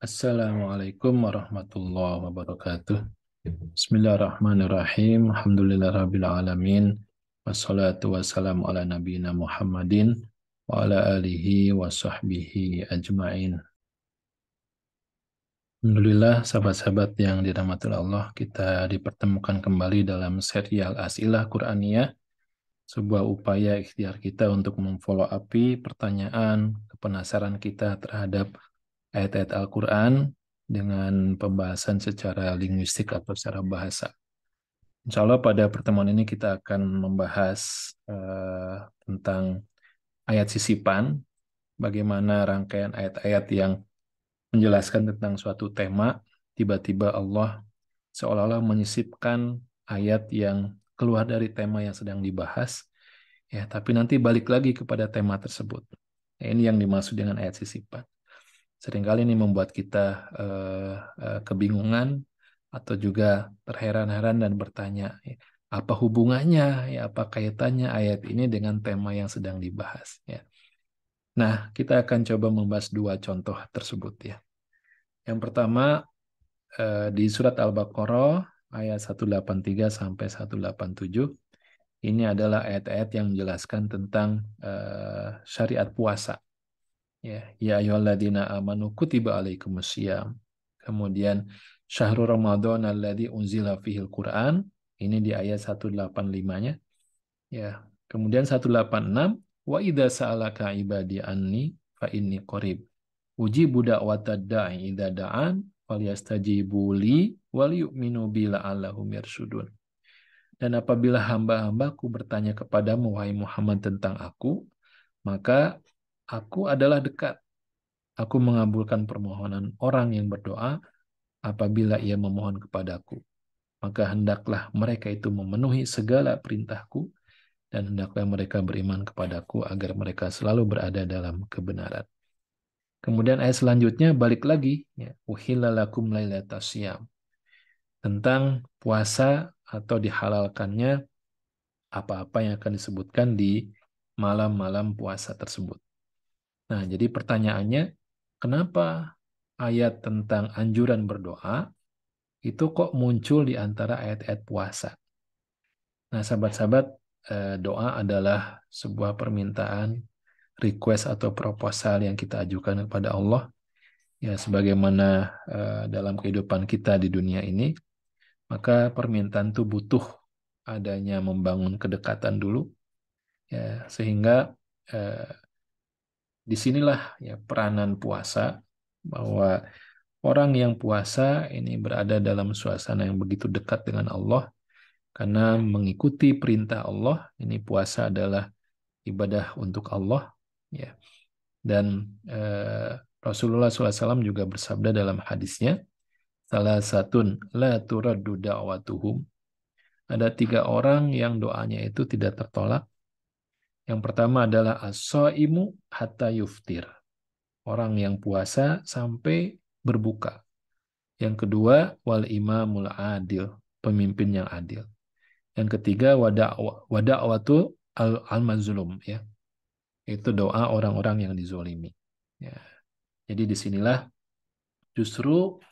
Assalamualaikum warahmatullahi wabarakatuh. Bismillahirrahmanirrahim. Alhamdulillahirabbil alamin. Wassalatu wassalamu ala nabiyyina Muhammadin wa ala alihi wa sahbihi ajmain. Alhamdulillah, sahabat-sahabat yang dirahmati Allah, kita dipertemukan kembali dalam serial As'ilah Qur'aniyah, sebuah upaya ikhtiar kita untuk memfollow upi pertanyaan, kepenasaran kita terhadap ayat-ayat Al-Quran dengan pembahasan secara linguistik atau secara bahasa. Insya Allah pada pertemuan ini kita akan membahas tentang ayat sisipan, bagaimana rangkaian ayat-ayat yang menjelaskan tentang suatu tema, tiba-tiba Allah seolah-olah menyisipkan ayat yang keluar dari tema yang sedang dibahas, ya, tapi nanti balik lagi kepada tema tersebut. Ya, ini yang dimaksud dengan ayat sisipan. Seringkali ini membuat kita kebingungan atau juga terheran-heran dan bertanya, ya, apa hubungannya, ya, apa kaitannya ayat ini dengan tema yang sedang dibahas, ya. Nah, kita akan coba membahas dua contoh tersebut, ya. Yang pertama di surat Al-Baqarah ayat 183 sampai 187. Ini adalah ayat-ayat yang menjelaskan tentang syariat puasa. Ya ayyuhalladzina amanu kutiba alaikumusiyam. Kemudian syahrul Ramadan alladzi unzila fihil Qur'an. Ini di ayat 185-nya. Ya. Kemudian 186, wa idza sa'alaka ibadi anni fa inni qarib. Ujibu da'watad da'i idza da'an falyastajibu li wal yu'minu bi la'allahum yarshudun. Dan apabila hamba-hambaku bertanya kepadamu wahai Muhammad tentang aku, maka aku adalah dekat. Aku mengabulkan permohonan orang yang berdoa apabila ia memohon kepadaku. Maka hendaklah mereka itu memenuhi segala perintahku dan hendaklah mereka beriman kepadaku agar mereka selalu berada dalam kebenaran. Kemudian ayat selanjutnya balik lagi, ya, uhilla lakum lailatas syiyam, tentang puasa atau dihalalkannya apa-apa yang akan disebutkan di malam-malam puasa tersebut. Nah, jadi pertanyaannya, kenapa ayat tentang anjuran berdoa itu kok muncul di antara ayat-ayat puasa? Nah, sahabat-sahabat, doa adalah sebuah permintaan, request atau proposal yang kita ajukan kepada Allah. Ya, sebagaimana dalam kehidupan kita di dunia ini, maka permintaan itu butuh adanya membangun kedekatan dulu, ya, sehingga disinilah ya peranan puasa, bahwa orang yang puasa ini berada dalam suasana yang begitu dekat dengan Allah karena mengikuti perintah Allah. Ini puasa adalah ibadah untuk Allah, ya. Dan Rasulullah SAW juga bersabda dalam hadisnya, salah satun la turaddu da'watuhum. Ada 3 orang yang doanya itu tidak tertolak. Yang pertama adalah as-shaimu hatta yuftir. Orang yang puasa sampai berbuka. Yang kedua, wal imamul adil, pemimpin yang adil. Yang ketiga, wada'watu al-mazlum, ya. Itu doa orang-orang yang dizolimi. Ya. Jadi disinilah justru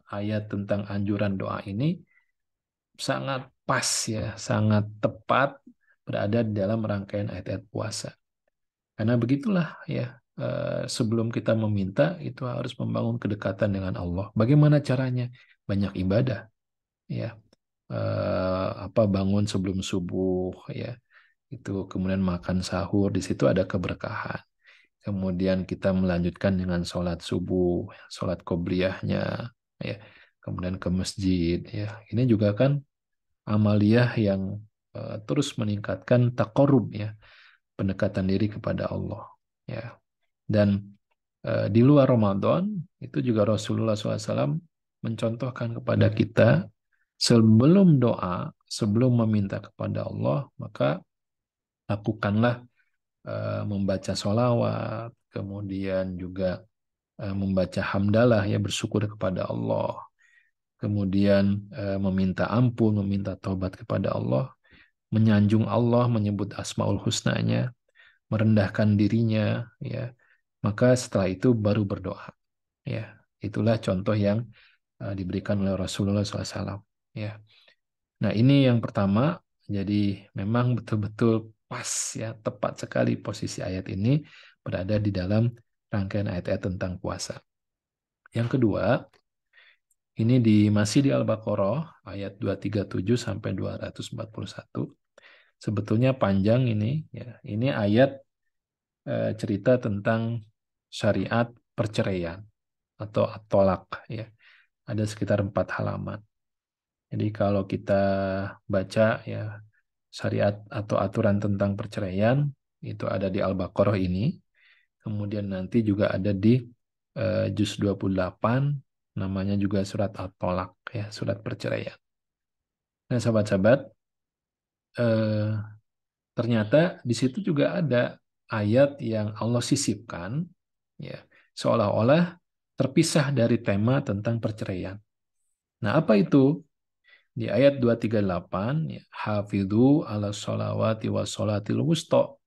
ayat tentang anjuran doa ini sangat pas, ya, sangat tepat berada di dalam rangkaian ayat-ayat puasa. Karena begitulah, ya, sebelum kita meminta itu harus membangun kedekatan dengan Allah. Bagaimana caranya? Banyak ibadah, ya. Apa bangun sebelum subuh, ya. Itu kemudian makan sahur, di situ ada keberkahan. Kemudian kita melanjutkan dengan sholat subuh, sholat qobliyahnya, ya. Kemudian ke masjid, ya. Ini juga kan amaliyah yang terus meningkatkan taqarrub, ya, pendekatan diri kepada Allah, ya. Dan di luar Ramadan itu juga Rasulullah SAW mencontohkan kepada kita sebelum doa, sebelum meminta kepada Allah, maka lakukanlah membaca sholawat, kemudian juga membaca hamdalah, ya, bersyukur kepada Allah, kemudian meminta ampun, meminta taubat kepada Allah, menyanjung Allah, menyebut asmaul husnanya, merendahkan dirinya, ya. Maka setelah itu baru berdoa, ya. Itulah contoh yang diberikan oleh Rasulullah SAW. Ya. Nah, ini yang pertama. Jadi memang betul-betul pas ya, tepat sekali posisi ayat ini berada di dalam rangkaian ayat-ayat tentang puasa. Yang kedua, ini masih di Al-Baqarah ayat 237 sampai 241. Sebetulnya panjang ini ya. Ini ayat cerita tentang syariat perceraian atau at-tolak ya. Ada sekitar 4 halaman. Jadi kalau kita baca ya syariat atau aturan tentang perceraian itu ada di Al-Baqarah ini. Kemudian nanti juga ada di juz 28 namanya juga surat At-Tolak ya, surat perceraian. Nah, sahabat-sahabat, eh, ternyata di situ juga ada ayat yang Allah sisipkan ya, seolah-olah terpisah dari tema tentang perceraian. Nah, apa itu? Di ayat 238, ya, Hafidhu ala sholawati wa sholatil wusta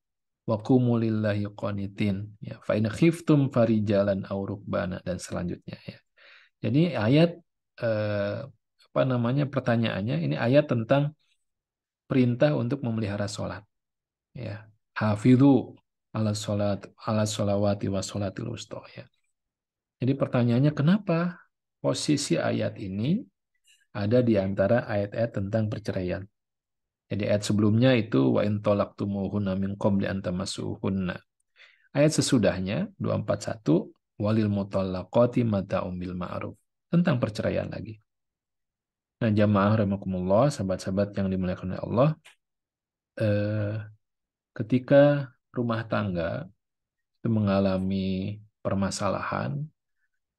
wa qumu lillahi qanitin. Ya, fa in khiftum farijalan aw rukbana dan selanjutnya ya. Jadi ayat eh, apa namanya pertanyaannya ini ayat tentang perintah untuk memelihara sholat. Ya, hafidhu ala sholawati wa sholatil wusta. Ya. Jadi pertanyaannya kenapa posisi ayat ini ada di antara ayat-ayat tentang perceraian? Jadi ayat sebelumnya itu wa in talaqtumuhunna min qabli an tamassuhunna. Ayat sesudahnya 241 walil mutallaqati mata'um bil ma'ruf. Tentang perceraian lagi. Nah, jamaah rahimakumullah, sahabat-sahabat yang dimuliakan oleh Allah, eh, ketika rumah tangga itu mengalami permasalahan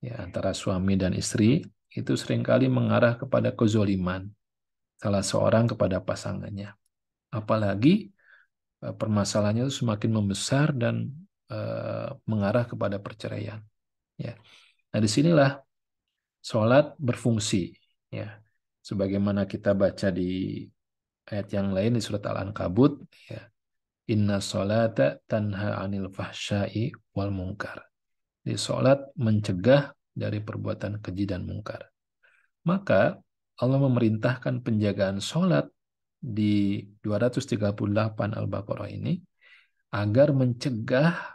ya antara suami dan istri, itu seringkali mengarah kepada kezoliman salah seorang kepada pasangannya. Apalagi permasalahannya itu semakin membesar dan mengarah kepada perceraian. Ya. Nah, disinilah sholat berfungsi. Ya. Sebagaimana kita baca di ayat yang lain di surat Al-Ankabut, ya. Inna sholata tanha anil fahsyai wal munkar. Di sholat mencegah dari perbuatan keji dan mungkar. Maka Allah memerintahkan penjagaan sholat di 238 Al-Baqarah ini agar mencegah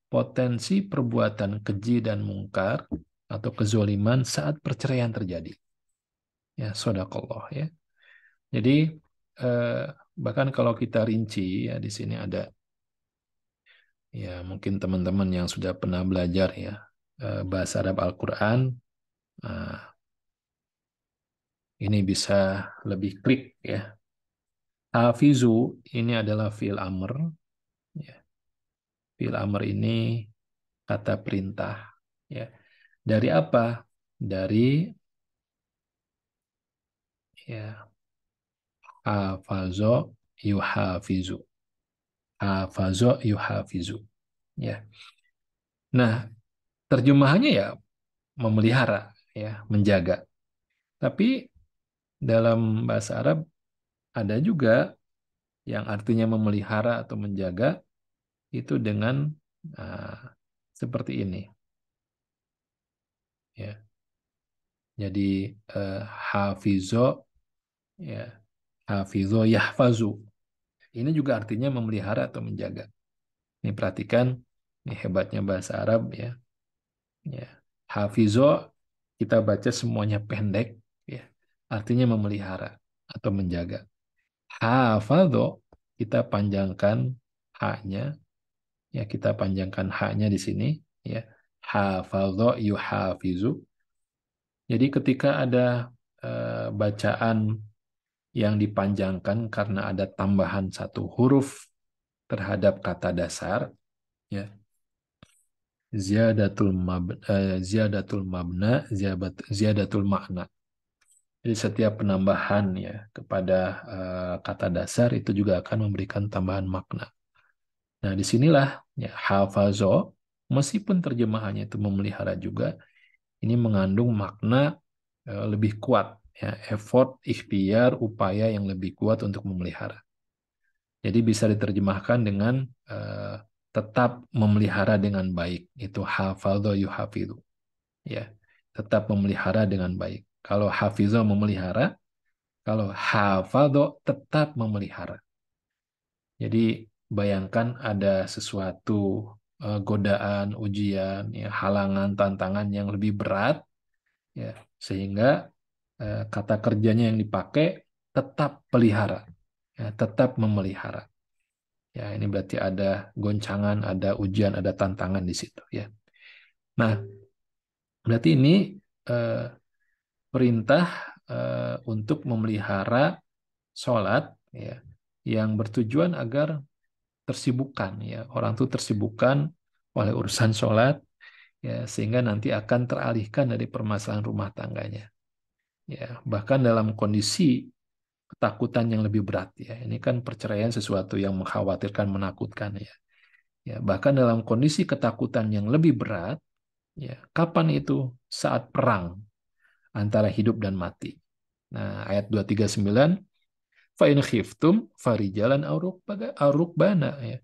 potensi perbuatan keji dan mungkar atau kezoliman saat perceraian terjadi. Ya, shadakallah ya. Jadi eh, bahkan kalau kita rinci ya di sini ada ya mungkin teman-teman yang sudah pernah belajar ya bahasa Arab Al-Qur'an ini bisa lebih klik ya. Hafizu ini adalah fi'il amr ya. Fi'il amr ini kata perintah ya. Dari apa? Dari ya hafazo yuhafizu. Hafazo yuhafizu. Ya. Nah, terjemahannya ya memelihara, ya, menjaga. Tapi dalam bahasa Arab ada juga yang artinya memelihara atau menjaga itu dengan uh, seperti ini. Ya. Jadi hafizo ya, hafizo yahfazu. Ini juga artinya memelihara atau menjaga. Ini perhatikan, ini hebatnya bahasa Arab ya. Ya. Hafizo kita baca semuanya pendek ya. Artinya memelihara atau menjaga. Hafadho kita panjangkan haknya ya, kita panjangkan haknya di sini ya. Hafadho yuhafizu. Jadi ketika ada bacaan yang dipanjangkan karena ada tambahan satu huruf terhadap kata dasar ya, ziyadatul mabna, ziyadatul makna. Jadi setiap penambahan ya kepada kata dasar itu juga akan memberikan tambahan makna. Nah, disinilah ya hafazo meskipun terjemahannya itu memelihara juga, ini mengandung makna lebih kuat ya, effort, ikhtiar, upaya yang lebih kuat untuk memelihara. Jadi bisa diterjemahkan dengan eh, tetap memelihara dengan baik. Itu hafadho yuhafidhu. Ya. tetap memelihara dengan baik. Kalau hafizah memelihara, kalau hafadho tetap memelihara. Jadi bayangkan ada sesuatu godaan, ujian, ya, halangan, tantangan yang lebih berat, ya, sehingga kata kerjanya yang dipakai tetap pelihara, ya, tetap memelihara. Ya, ini berarti ada goncangan, ada ujian, ada tantangan di situ, ya. Nah, berarti ini eh, perintah untuk memelihara sholat, ya, yang bertujuan agar tersibukkan, ya, orang tuh tersibukkan oleh urusan sholat, ya, sehingga nanti akan teralihkan dari permasalahan rumah tangganya, ya, bahkan dalam kondisi ketakutan yang lebih berat, ya, ini kan perceraian sesuatu yang mengkhawatirkan, menakutkan, ya, ya, bahkan dalam kondisi ketakutan yang lebih berat, ya, kapan itu? Saat perang antara hidup dan mati. Nah, ayat 239, fa in khiftum farijalan aw rukbana, ya.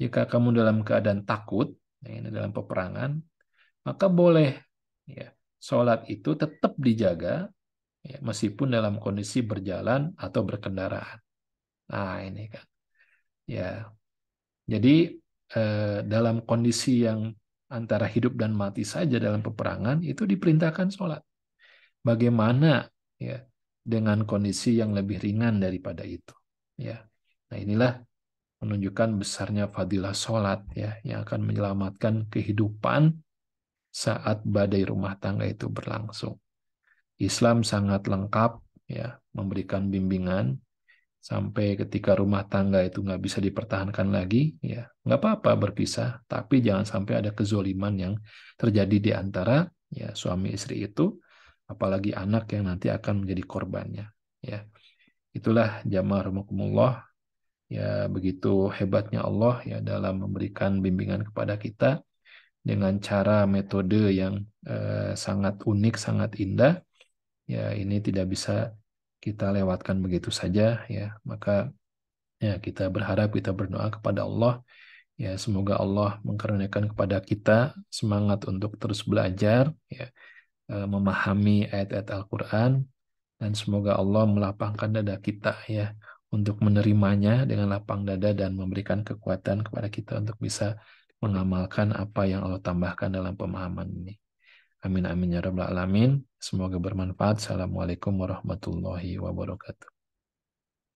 Jika kamu dalam keadaan takut, ya, ini dalam peperangan, maka boleh, ya, sholat itu tetap dijaga, ya, meskipun dalam kondisi berjalan atau berkendaraan. Nah, ini kan, ya. Jadi dalam kondisi yang antara hidup dan mati saja dalam peperangan itu diperintahkan sholat. Bagaimana, ya, dengan kondisi yang lebih ringan daripada itu, ya. Nah, inilah menunjukkan besarnya fadilah sholat, ya, yang akan menyelamatkan kehidupan saat badai rumah tangga itu berlangsung. Islam sangat lengkap, ya, memberikan bimbingan sampai ketika rumah tangga itu nggak bisa dipertahankan lagi, ya, nggak apa-apa berpisah, tapi jangan sampai ada kezoliman yang terjadi di antara, ya, suami istri itu, apalagi anak yang nanti akan menjadi korbannya, ya. Itulah jamaah rahimakumullah, ya, begitu hebatnya Allah, ya, dalam memberikan bimbingan kepada kita dengan cara metode yang sangat unik, sangat indah, ya, ini tidak bisa kita lewatkan begitu saja, ya. Maka, ya, kita berharap, kita berdoa kepada Allah, ya, semoga Allah mengkaruniakan kepada kita semangat untuk terus belajar, ya, memahami ayat-ayat Al-Quran, dan semoga Allah melapangkan dada kita, ya, untuk menerimanya dengan lapang dada dan memberikan kekuatan kepada kita untuk bisa mengamalkan apa yang Allah tambahkan dalam pemahaman ini. Amin amin ya rabbal alamin. Semoga bermanfaat. Assalamualaikum warahmatullahi wabarakatuh.